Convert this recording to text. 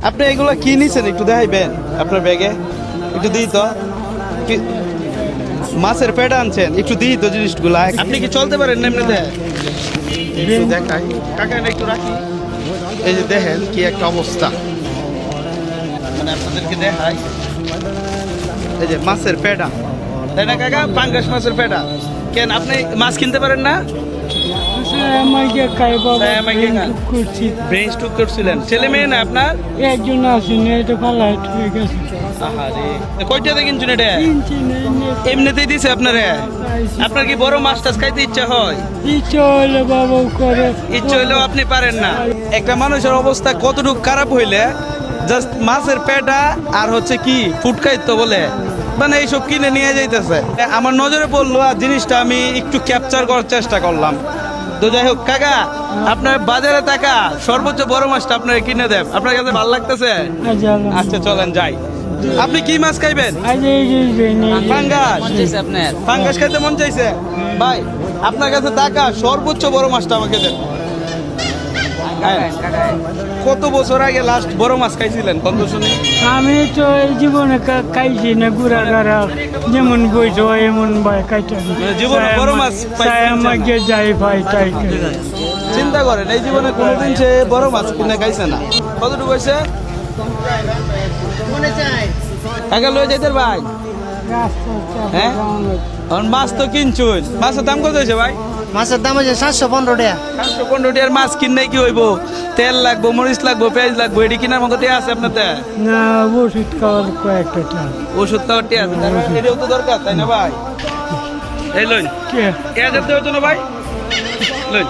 আপনি এগুলো কি নিছেন একটু দেখাইবেন আপনার ব্যাগে একটু দিই তো মাছের পেট আনছেন একটু দিই তো জিনিসগুলো আপনি কি চলতে পারেন না এমনিতে একটু দেখাই কাকা একটু রাখি এই যে দেখেন কি একটা অবস্থা মানে আপনাদেরকে দেখাই এই যে মাছের পেটা তাই না কাকা পাঙ্গাস মাছের পেটা কেন আপনি মাছ কিনতে পারেন না ছেলে মেয়ে না আপনার একজন আছে কয়টাতে কিনছেন এটা এমনিতেই দিছে আপনারে আপনার কি বড় মাছ টাছ খাইতে ইচ্ছা হয় ইচ্ছা হইলে বাবা করে ইচ্ছা হইলেও আপনি পারেন না একটা মানুষের অবস্থা কতটুকু খারাপ হইলে জাস্ট মাছের পেটা আর হচ্ছে কি ফুড খাইতো বলে মানে এইসব কিনে নিয়ে যাইতেছে আমার নজরে পড়লো আর জিনিসটা আমি একটু ক্যাপচার করার চেষ্টা করলাম তো যাই হোক কাকা আপনার বাজারে টাকা সর্বোচ্চ বড় মাছটা আপনার কিনে দেব আপনার কাছে ভালো লাগতেছে আচ্ছা চলেন যাই আপনি কি মাছ খাইবেন পাঙ্গাস খাইতে মন চাইছে ভাই আপনার কাছে টাকা সর্বোচ্চ বড় মাছটা আমাকে দেন কত বছর আগে লাস্ট বড় মাছ খাইছিলেন কত শুনি আমি তো এই জীবনে খাইছি না গুড়া গাড়া যেমন বইছো এমন জীবনে বড় মাছ আমাকে যাই ভাই তাই চিন্তা করেন এই জীবনে কোনোদিন সে বড় মাছ কিনে খাইছে না কতটুকু হয়েছে কাকা লয়ে যাইতে ভাই হ্যাঁ মাছ তো কিনছুন মাছের দাম কত হয়েছে ভাই মাছের দাম হচ্ছে 715 টাকা 715 টাকার মাছ কিনলে কি হইব তেল লাগবো মরিচ লাগবো পেঁয়াজ লাগবো এটি কেনার মতো টিয়া আছে আপনাতে না ওষুধ খাওয়ার কয়েকটা টাকা ওষুধ খাওয়ার টিয়া আছে এটাও তো দরকার তাই না ভাই এই লইন কে যেতে হতো না ভাই লইন